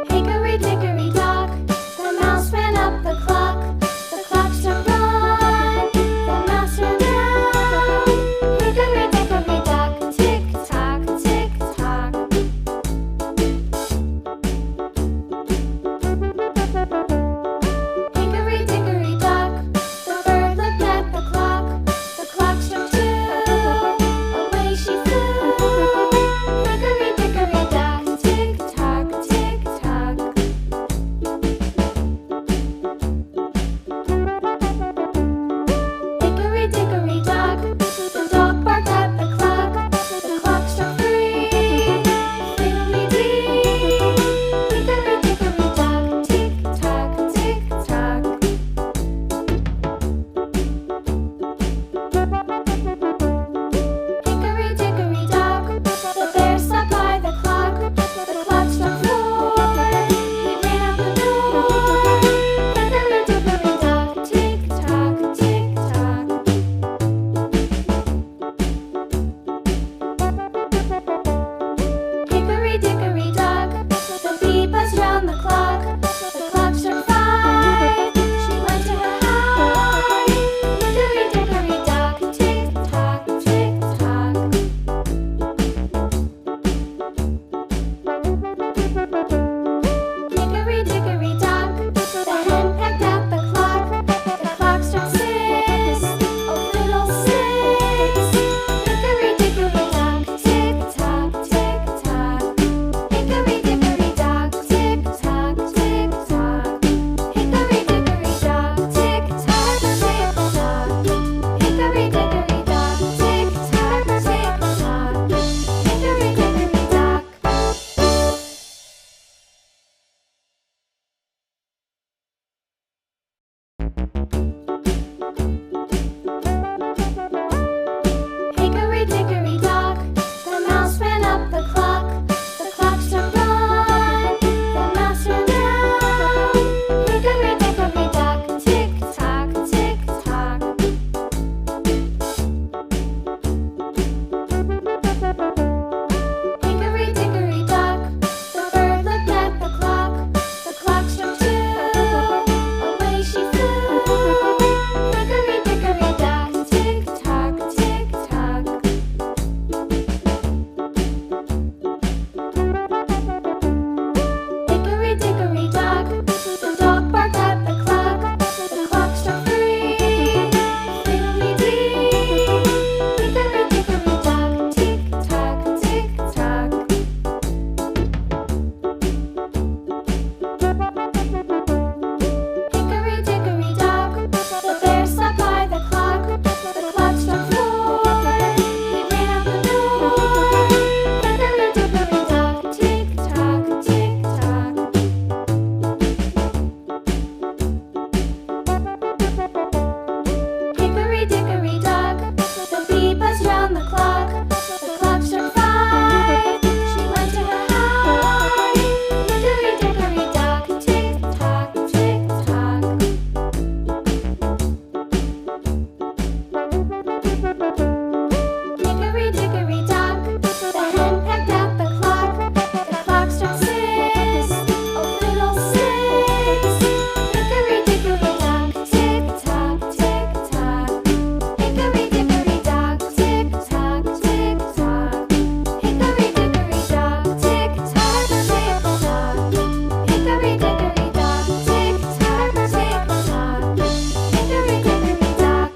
Hickory dickory dock, the mouse ran up the clock. The clock struck one, the mouse ran down. Hickory dickory dock, tick tock, tick tock. Hickory dickory dock, the bird looked at the clock. The clock struck two, away she flew. Hickory dickory dock, tick tock, tick tock. Hickory dickory dock, the dog barked at the clock. The clock struck three, fiddly-dee. Hickory dickory dock, tick tock, tick tock. Hickory dickory dock, the bear sat by the clock. The clock struck four, he ran out the door. Hickory dickory dock, tick tock, tick tock. Hickory dickory dock, the bee buzzed round the clock. The clock struck five, she went to her hive. Hickory dickory dock, tick tock, tick tock. Hickory dickory dock, the hen pecked at the clock. The clock struck six, oh fiddle-sticks. Hickory dickory dock, tick tock, tick tock. Hickory dickory dock, tick tock, tick tock. Hickory dickory dock, tick tock, tick tock. Hickory dickory dock, tick tock, tick tock. Hickory dickory dock. Hickory dickory dock, the mouse ran up the clock. The clock struck one, the mouse ran down. Hickory dickory dock, tick tock, tick tock. Hickory dickory dock, the bird looked at the clock. The clock struck two, away she flew. Hickory dickory dock, tick tock, tick tock. Hickory dickory dock, the dog barked at the clock. The clock struck three, fiddly-dee. Hickory dickory dock, tick tock, tick tock. Hickory dickory dock, the bear sat by the clock. The clock struck four, he ran out the door. Hickory dickory dock, tick tock, tick tock. Hickory dickory dock, the bee buzzed round the clock. The clock struck five, she went to her hive. Hickory dickory dock, tick tock, tick tock. Hickory dickory dock, the hen pecked at the clock. The clock struck six, oh fiddle-sticks. Hickory dickory dock, tick tock, tick tock. Hickory dickory dock, tick tock, tick tock. Hickory dickory dock, tick tock, tick tock. Hickory dickory dock, tick tock, tick tock. Hickory dickory dock.